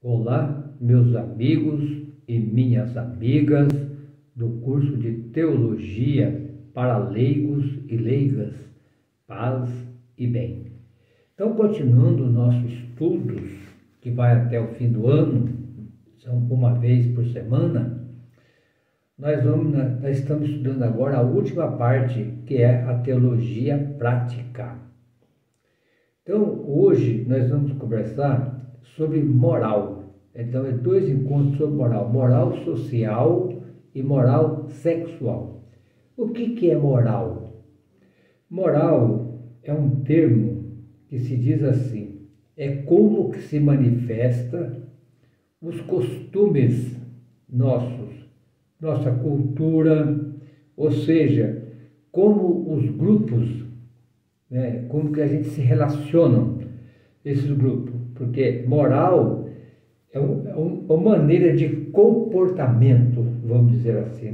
Olá, meus amigos e minhas amigas do curso de Teologia para leigos e leigas, paz e bem. Então, continuando nossos estudos, que vai até o fim do ano, são uma vez por semana, nós estamos estudando agora a última parte, que é a teologia prática. Então, hoje nós vamos conversar sobre moral. Então, é dois encontros sobre moral: moral social e moral sexual. O que é moral? Moral é um termo que se diz assim: é como que se manifesta os costumes nossos, nossa cultura, ou seja, como os grupos, como que a gente se relaciona, esses grupos, porque moral é uma maneira de comportamento, vamos dizer assim,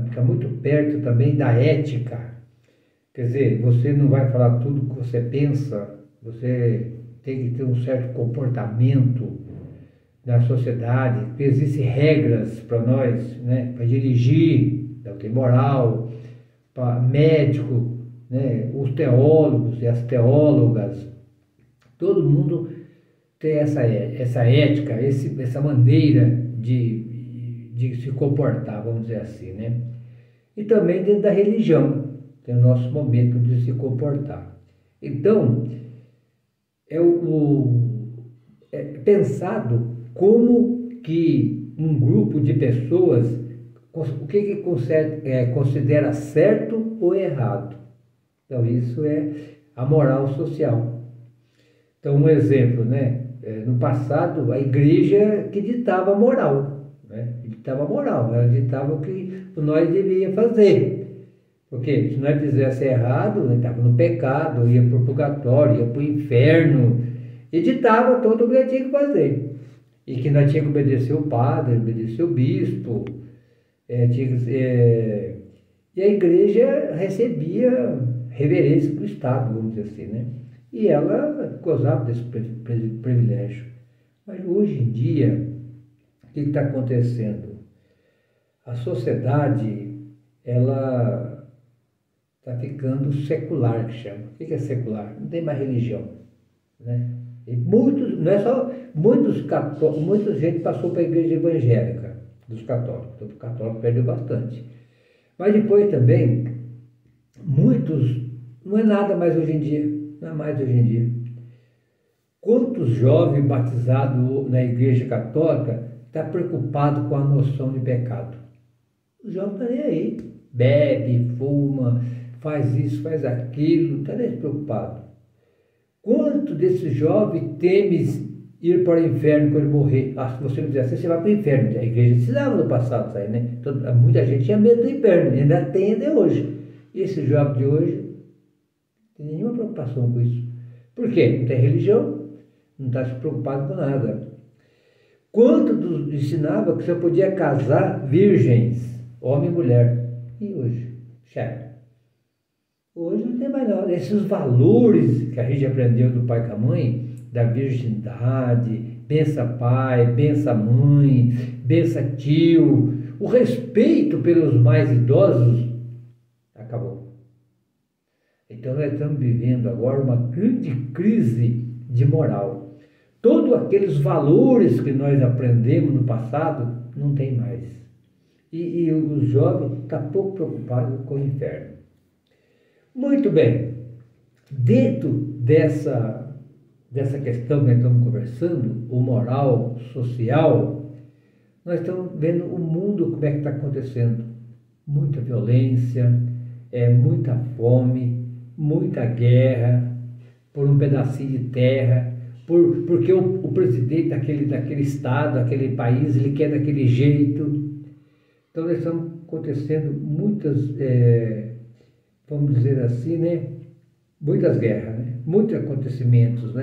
fica muito perto também da ética. Quer dizer, você não vai falar tudo que você pensa, você tem que ter um certo comportamento na sociedade, porque existem regras para nós, para dirigir, então tem moral, para médico, os teólogos e as teólogas, todo mundo tem essa ética, essa maneira de se comportar, vamos dizer assim, E também dentro da religião, tem o nosso momento de se comportar. Então, é pensado como que um grupo de pessoas, o que considera certo ou errado. Então, isso é a moral social. Então, um exemplo, no passado, a igreja que ditava a moral, ela ditava o que nós devíamos fazer. Porque se nós fizesse errado, nós estava no pecado, ia para o purgatório, ia para o inferno, e ditava todo o que nós tinha que fazer. E que nós tínhamos que obedecer o padre, obedecer o bispo, e a igreja recebia reverência do Estado, vamos dizer assim, E ela gozava desse privilégio. Mas hoje em dia, o que está acontecendo? A sociedade, ela está ficando secular, que chama. O que é secular? Não tem mais religião, E muitos, não é só, muita gente passou para a igreja evangélica, dos católicos. Então, o católico perdeu bastante. Mas depois também, muitos, não é nada mais hoje em dia. Não é mais hoje em dia. Quantos jovens batizados na igreja católica estão preocupados com a noção de pecado? Os jovens estão nem aí. Bebe, fuma, faz isso, faz aquilo, não está nem preocupado. Quanto desses jovens teme ir para o inferno quando ele morrer? Se você não fizer assim, você vai para o inferno. A igreja ensinava no passado isso aí, Então, muita gente tinha medo do inferno, ainda tem até hoje. E esse jovem de hoje não tem nenhuma preocupação com isso. Por quê? Não tem religião, não está se preocupado com nada. Quanto ensinava que você podia casar virgens, homem e mulher. E hoje? Hoje não tem mais nada. Esses valores que a gente aprendeu do pai com a mãe, da virgindade, bença pai, bença mãe, bença tio, o respeito pelos mais idosos, acabou. Então nós estamos vivendo agora uma grande crise de moral. Todos aqueles valores que nós aprendemos no passado, não tem mais. E os jovens estão pouco preocupados com o inferno. Muito bem. Dentro dessa questão que nós estamos conversando, o moral social, nós estamos vendo o mundo como é que está acontecendo. Muita violência, muita fome, muita guerra, por um pedacinho de terra, porque o presidente daquele estado, daquele país, ele quer daquele jeito. Então, nós estamos acontecendo muitas, vamos dizer assim, muitas guerras, muitos acontecimentos,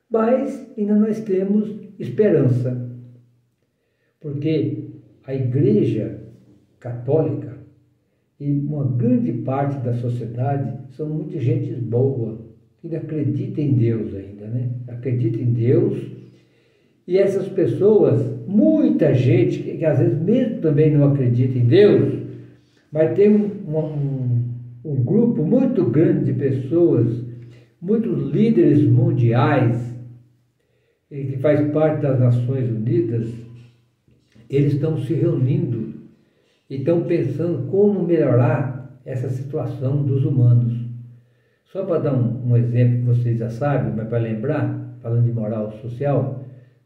Mas ainda nós temos esperança, porque a igreja católica e uma grande parte da sociedade são muita gente boa, que acredita em Deus ainda, né? Acredita em Deus. E essas pessoas, muita gente que às vezes mesmo também não acredita em Deus, mas tem um grupo muito grande de pessoas, muitos líderes mundiais, que faz parte das Nações Unidas, eles estão se reunindo e estão pensando como melhorar essa situação dos humanos. Só para dar um exemplo que vocês já sabem, mas para lembrar, falando de moral social,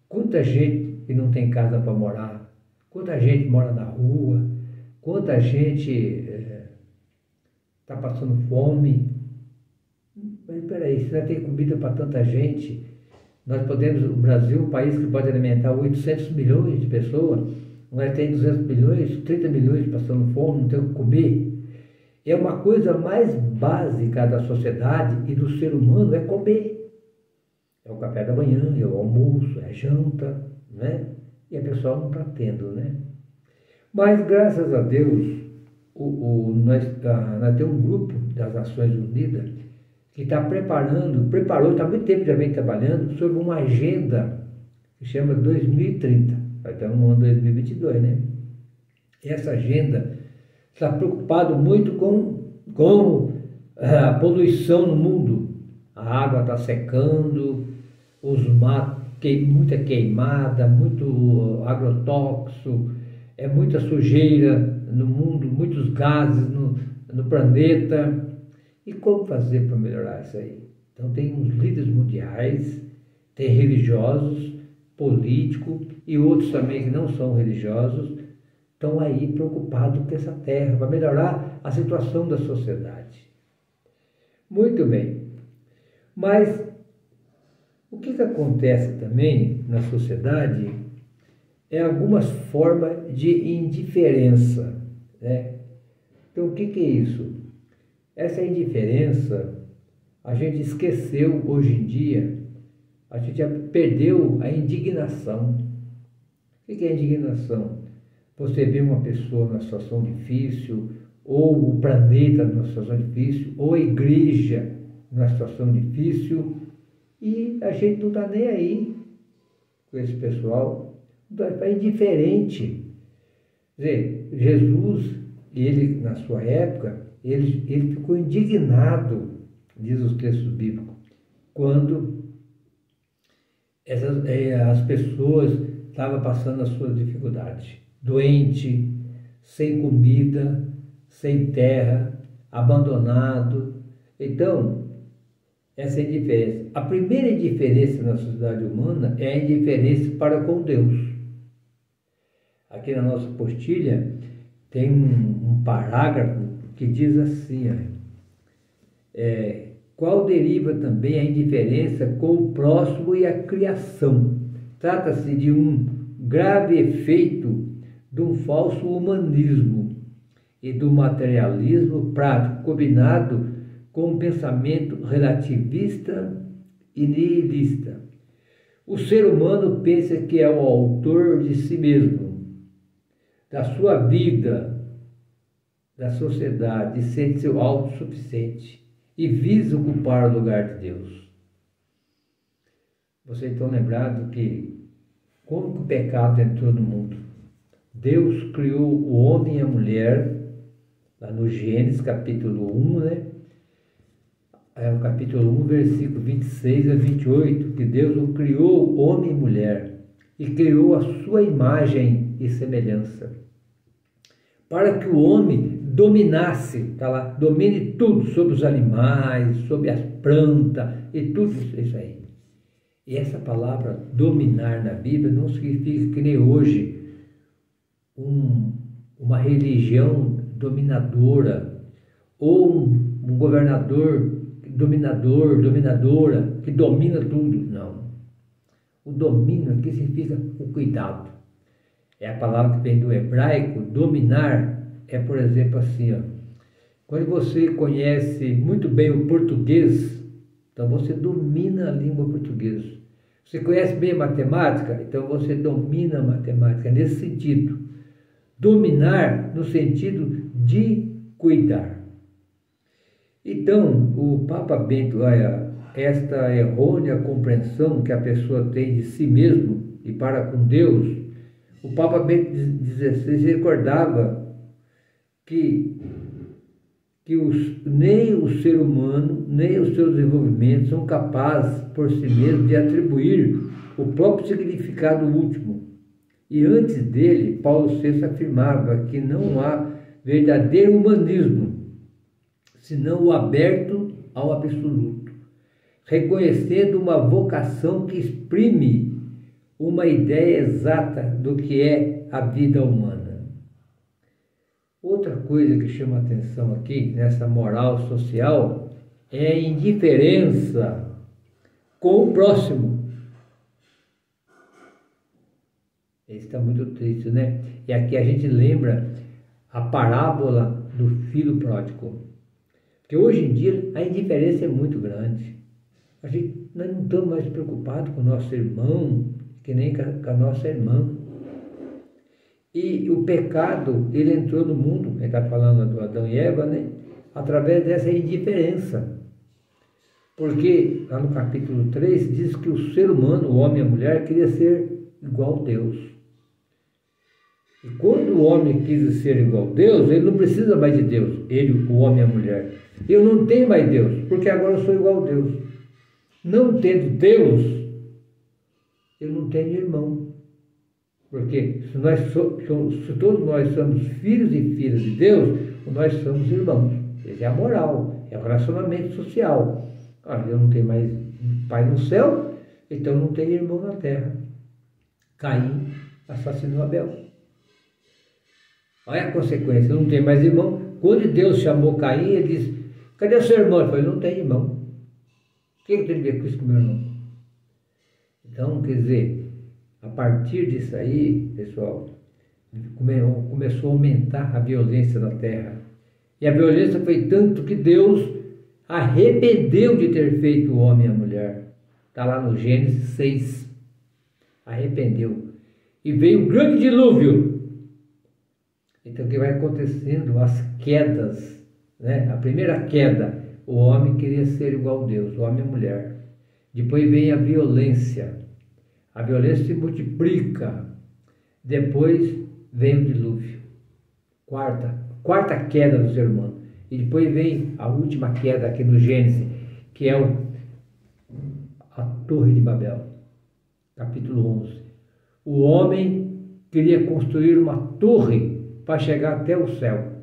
quanta gente que não tem casa para morar, quanta gente mora na rua, quanta gente está passando fome. Mas espera aí, se não tem comida para tanta gente, nós podemos, o Brasil, um país que pode alimentar 800 milhões de pessoas, nós temos 200 milhões, 30 milhões passando fome, não tem o que comer. É uma coisa mais básica da sociedade e do ser humano, é comer. É o café da manhã, é o almoço, é a janta, né? E a pessoa não está tendo, né? Mas, graças a Deus, nós temos um grupo das Nações Unidas que está preparou, está há muito tempo já vem trabalhando sobre uma agenda que chama 2030. Vai estar no ano 2022, né? E essa agenda está preocupado muito com a poluição no mundo. A água está secando, os matos, muita queimada, muito agrotóxico, muita sujeira no mundo, muitos gases no planeta. E como fazer para melhorar isso aí? Então tem uns líderes mundiais, tem religiosos, políticos e outros também que não são religiosos, estão aí preocupados com essa terra, para melhorar a situação da sociedade. Muito bem. Mas o que acontece também na sociedade é algumas formas de indiferença, né? Então o que é isso? Essa indiferença a gente esqueceu hoje em dia, a gente já perdeu a indignação. O que é indignação? Você vê uma pessoa numa situação difícil, ou o planeta numa situação difícil, ou a igreja numa situação difícil, e a gente não está nem aí com esse pessoal, é indiferente. Quer dizer, Jesus, ele na sua época, ele ficou indignado, diz os textos bíblicos, quando as pessoas estavam passando as suas dificuldades, doente, sem comida, sem terra, abandonado. Então, essa é a indiferença. A primeira indiferença na sociedade humana é a indiferença para com Deus. Aqui na nossa postilha tem um parágrafo que diz assim, qual deriva também a indiferença com o próximo e a criação. Trata-se de um grave efeito de um falso humanismo e do materialismo prático, combinado com um pensamento relativista e nihilista. O ser humano pensa que é o autor de si mesmo, da sua vida, da sociedade, e sente-se autossuficiente e visa ocupar o lugar de Deus. Vocês estão lembrados que como que o pecado entrou no mundo? Deus criou o homem e a mulher, lá no Gênesis capítulo 1, né? É o capítulo 1, versículo 26 a 28, que Deus o criou homem e mulher, e criou a sua imagem e semelhança, para que o homem dominasse, tá lá, domine tudo, sobre os animais, sobre as plantas, e tudo isso aí. E essa palavra dominar na Bíblia não significa que nem hoje uma religião dominadora, ou um governador dominadora, que domina tudo. Não. O domínio aqui significa o cuidado. É a palavra que vem do hebraico. Dominar é, por exemplo, assim, quando você conhece muito bem o português, então você domina a língua portuguesa. Você conhece bem a matemática, então você domina a matemática, nesse sentido. Dominar no sentido de cuidar. Então, o Papa Bento esta errônea compreensão que a pessoa tem de si mesmo e para com Deus, o Papa Bento XVI recordava que nem o ser humano, nem o seu desenvolvimento são capazes por si mesmos de atribuir o próprio significado último. E antes dele, Paulo VI afirmava que não há verdadeiro humanismo, senão o aberto ao absoluto, reconhecendo uma vocação que exprime uma ideia exata do que é a vida humana. Outra coisa que chama a atenção aqui, nessa moral social, é a indiferença com o próximo. Isso está muito triste, né? E aqui a gente lembra a parábola do filho pródigo. Porque hoje em dia a indiferença é muito grande. Nós não estamos mais preocupados com o nosso irmão, que nem com a nossa irmã. E o pecado, ele entrou no mundo, ele está falando do Adão e Eva, né? Através dessa indiferença. Porque lá no capítulo 3 diz que o ser humano, o homem e a mulher, queria ser igual a Deus. E quando o homem quis ser igual a Deus, ele não precisa mais de Deus, ele, o homem e a mulher. Eu não tenho mais Deus, porque agora eu sou igual a Deus. Não tendo Deus, eu não tenho irmão. Porque se todos nós somos filhos e filhas de Deus, nós somos irmãos. Essa é a moral, é o relacionamento social. Eu não tenho mais pai no céu, então não tenho irmão na terra. Caim assassinou Abel. Olha a consequência, não tem mais irmão. Quando Deus chamou Caim, ele disse: cadê o seu irmão? Ele falou: não tem irmão. O que tem a ver com isso com meu irmão? Então, quer dizer, a partir disso aí, pessoal, começou a aumentar a violência na terra. E a violência foi tanto que Deus arrependeu de ter feito o homem e a mulher. Está lá no Gênesis 6. Arrependeu. E veio um grande dilúvio. Então, o que vai acontecendo? As quedas, né? A primeira queda, o homem queria ser igual a Deus, o homem e a mulher. Depois vem a violência. A violência se multiplica. Depois vem o dilúvio. Quarta queda do ser humano. E depois vem a última queda aqui no Gênesis, que é a Torre de Babel. Capítulo 11. O homem queria construir uma torre para chegar até o céu.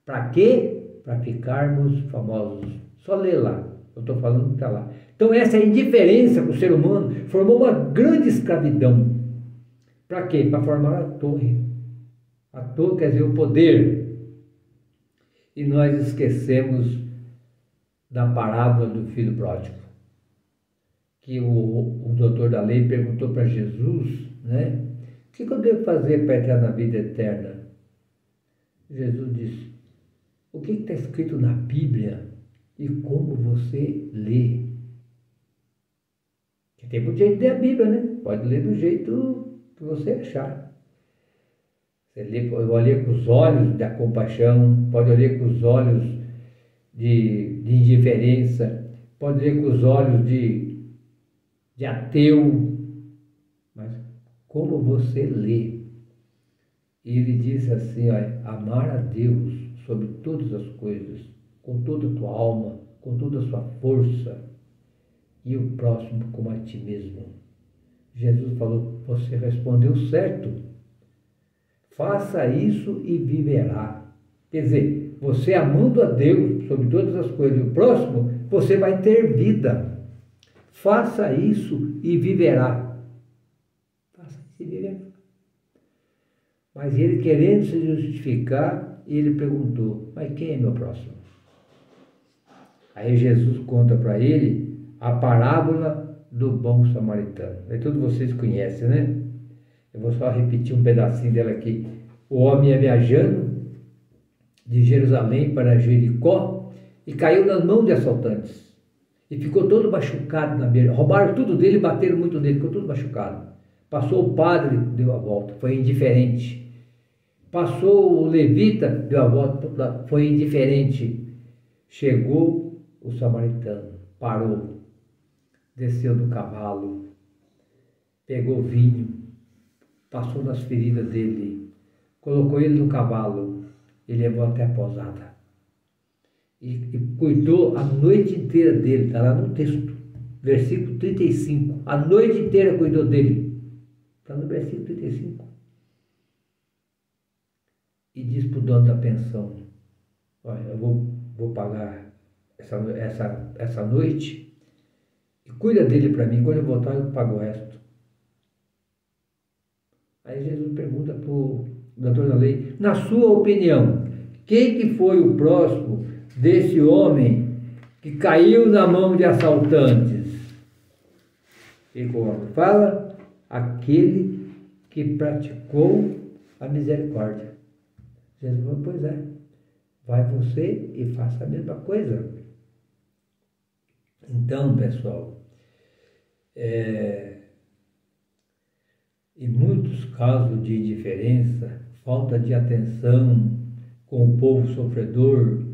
Para quê? Para ficarmos famosos. Só ler lá. Eu estou falando que está lá. Então essa indiferença com o ser humano formou uma grande escravidão. Para quê? Para formar a torre. A torre quer dizer o poder. E nós esquecemos da parábola do filho pródigo. Que o doutor da lei perguntou para Jesus, né? O que eu devo fazer para entrar na vida eterna? Jesus disse: o que está escrito na Bíblia e como você lê? Tem muito jeito de ler a Bíblia, né? Pode ler do jeito que você achar. Você pode ler com os olhos da compaixão, pode ler com os olhos de indiferença, pode ler com os olhos de ateu, mas como você lê? E ele diz assim, amar a Deus sobre todas as coisas, com toda a tua alma, com toda a sua força, e o próximo como a ti mesmo. Jesus falou: você respondeu certo. Faça isso e viverá. Quer dizer, você amando a Deus sobre todas as coisas e o próximo, você vai ter vida. Faça isso e viverá. Faça isso e viverá. Mas ele, querendo se justificar, ele perguntou: mas quem é meu próximo? Aí Jesus conta para ele a parábola do bom samaritano. Aí todos vocês conhecem, né? Eu vou só repetir um pedacinho dela aqui. O homem ia viajando de Jerusalém para Jericó e caiu nas mãos de assaltantes. E ficou todo machucado na beira. Roubaram tudo dele, bateram muito nele, ficou todo machucado. Passou o padre, deu a volta, foi indiferente. Passou o levita, deu a volta, foi indiferente. Chegou o samaritano. parou, desceu do cavalo, pegou vinho, passou nas feridas dele, colocou ele no cavalo e levou até a pousada. E cuidou a noite inteira dele, está lá no texto, versículo 35. A noite inteira cuidou dele. Está no versículo 35. E diz para o dono da pensão: olha, eu vou pagar essa noite e cuida dele para mim, quando eu voltar eu pago o resto. Aí Jesus pergunta para o doutor da lei: na sua opinião, quem que foi o próximo desse homem que caiu na mão de assaltantes? Fala: aquele que praticou a misericórdia. Jesus falou: pois é, vai você e faça a mesma coisa. Então, pessoal, em muitos casos de indiferença, falta de atenção com o povo sofredor,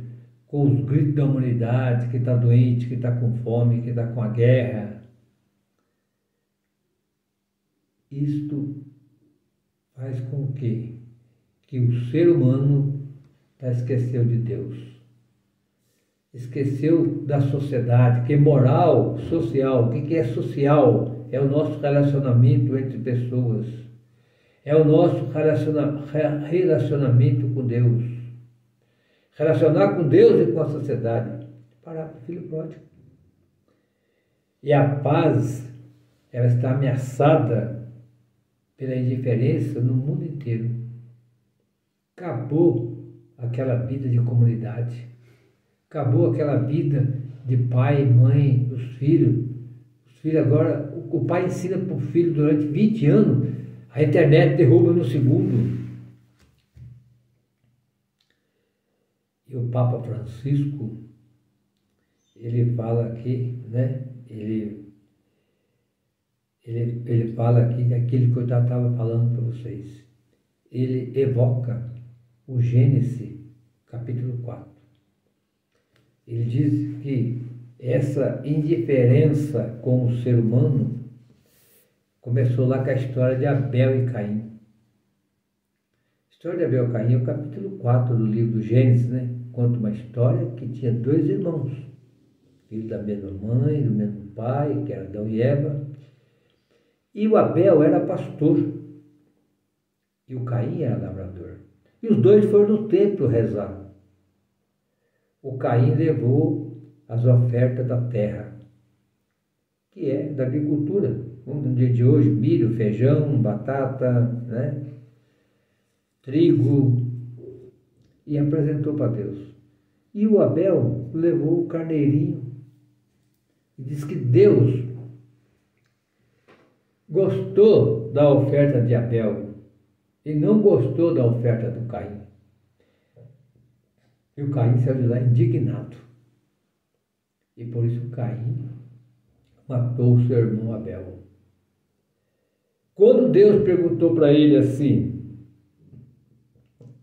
com os gritos da humanidade que está doente, que está com fome, que está com a guerra, isto faz com que o ser humano esqueceu de Deus, esqueceu da sociedade, que é moral, social. O que é social? É o nosso relacionamento entre pessoas, é o nosso relacionamento com Deus, relacionar com Deus e com a sociedade. Parar para o filho pródigo. E a paz, ela está ameaçada pela indiferença no mundo inteiro. Acabou aquela vida de comunidade, acabou aquela vida de pai, mãe, os filhos. Os filhos agora, o pai ensina para o filho durante 20 anos, a internet derruba no segundo. E o Papa Francisco, ele fala aqui, né? Ele fala aqui aquilo que eu já estava falando para vocês. Ele evoca o Gênesis, capítulo 4. Ele diz que essa indiferença com o ser humano começou lá com a história de Abel e Caim. A história de Abel e Caim é o capítulo 4 do livro do Gênesis, né? Conta uma história que tinha dois irmãos, filhos da mesma mãe, do mesmo pai, que era Adão e Eva. E o Abel era pastor e o Caim era lavrador. E os dois foram no templo rezar. O Caim levou as ofertas da terra, que é da agricultura. No dia de hoje, milho, feijão, batata, né? Trigo, e apresentou para Deus. E o Abel levou o carneirinho. E diz que Deus gostou da oferta de Abel e não gostou da oferta do Caim. E o Caim saiu de lá indignado. E por isso Caim matou o seu irmão Abel. Quando Deus perguntou para ele assim,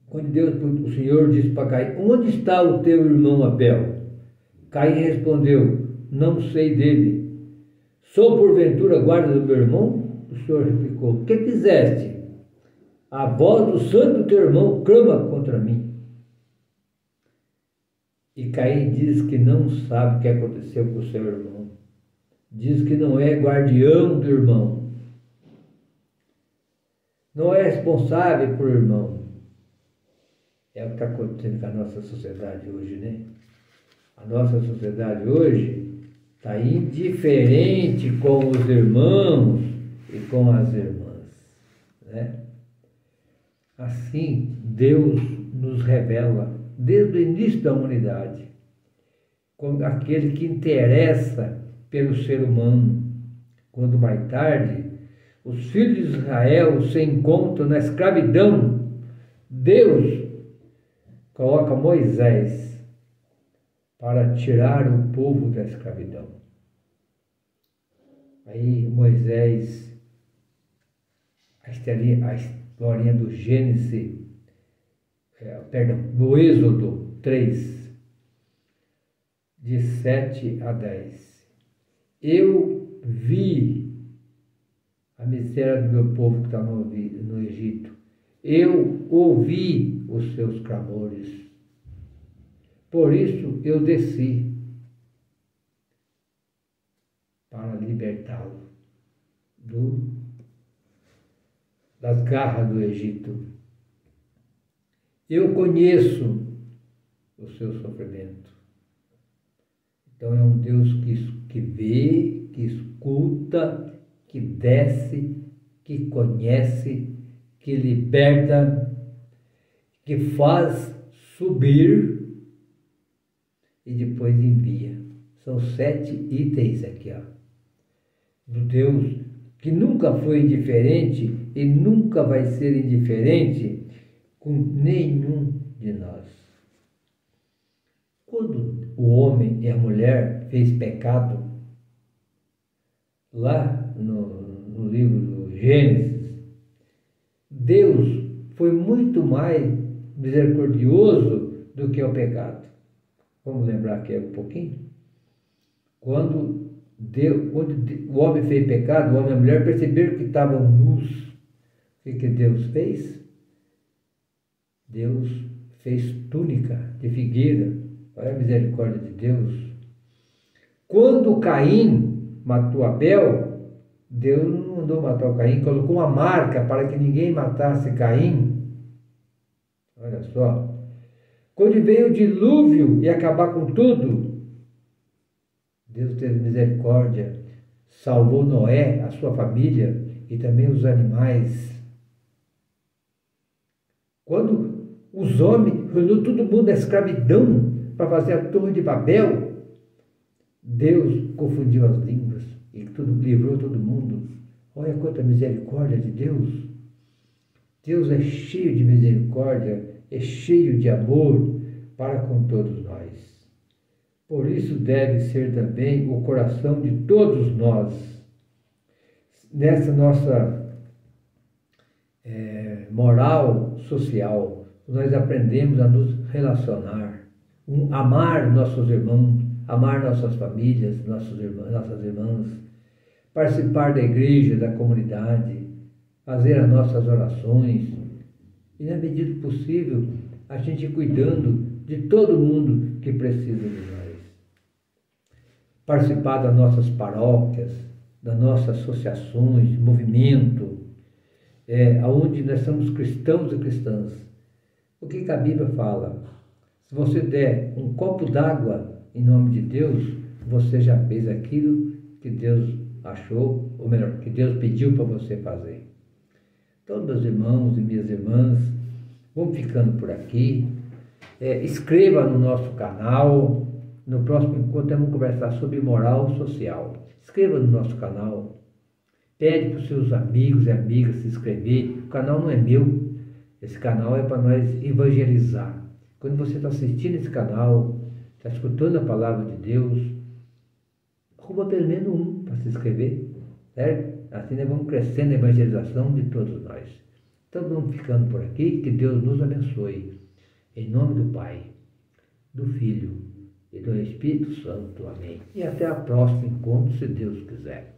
o Senhor disse para Caim: onde está o teu irmão Abel? Caim respondeu: não sei dele. Sou porventura guarda do meu irmão? O Senhor replicou: o que fizeste? A voz do sangue do teu irmão clama contra mim. E Caim diz que não sabe o que aconteceu com o seu irmão. Diz que não é guardião do irmão. Não é responsável por irmão. É o que está acontecendo com a nossa sociedade hoje, né? A nossa sociedade hoje está indiferente com os irmãos e com as irmãs, né? Assim, Deus nos revela, desde o início da humanidade, como aquele que interessa pelo ser humano. Quando mais tarde, os filhos de Israel se encontram na escravidão, Deus coloca Moisés para tirar o povo da escravidão. Aí Moisés, a historinha do Gênesis, do Êxodo 3, de 7 a 10. Eu vi a miséria do meu povo que está no Egito. Eu ouvi os seus clamores. Por isso eu desci para libertá-lo das garras do Egito. Eu conheço o seu sofrimento. Então é um Deus que vê, que escuta, que desce, que conhece, que liberta, que faz subir e depois envia. São 7 itens aqui, ó, do Deus que nunca foi indiferente e nunca vai ser indiferente com nenhum de nós. Quando o homem e a mulher fez pecado, lá no livro do Gênesis, Deus foi muito mais misericordioso do que o pecado. Vamos lembrar aqui um pouquinho? Quando o homem fez pecado, o homem e a mulher perceberam que estavam nus. O que Deus fez? Deus fez túnica de figueira. Olha a misericórdia de Deus. Quando Caim matou Abel, Deus não mandou matar o Caim, colocou uma marca para que ninguém matasse Caim. Olha só. Quando veio o dilúvio e acabar com tudo, Deus teve misericórdia, salvou Noé, a sua família e também os animais. Quando os homens reuniram todo mundo da escravidão para fazer a Torre de Babel, Deus confundiu as línguas e livrou todo mundo. Olha quanta misericórdia de Deus. Deus é cheio de misericórdia, é cheio de amor para com todos nós. Por isso deve ser também o coração de todos nós, nessa nossa moral social. Nós aprendemos a nos relacionar, amar nossos irmãos, amar nossas famílias, nossas irmãs, participar da igreja, da comunidade, fazer as nossas orações e, na medida do possível, a gente cuidando de todo mundo que precisa de nós. Participar das nossas paróquias, das nossas associações, movimento, onde nós somos cristãos e cristãs. O que a Bíblia fala? Se você der um copo d'água em nome de Deus, você já fez aquilo que Deus achou, ou melhor, que Deus pediu para você fazer. Então, meus irmãos e minhas irmãs, vamos ficando por aqui. Inscreva no nosso canal. No próximo encontro vamos conversar sobre moral social. Inscreva no nosso canal. Pede para os seus amigos e amigas se inscrever. O canal não é meu. Esse canal é para nós evangelizar. Quando você está assistindo esse canal, está escutando a palavra de Deus, arruma pelo menos um para se inscrever, certo? Assim nós vamos crescendo a evangelização de todos nós. Então vamos ficando por aqui, que Deus nos abençoe. Em nome do Pai, do Filho e do Espírito Santo. Amém. E até o próximo encontro, se Deus quiser.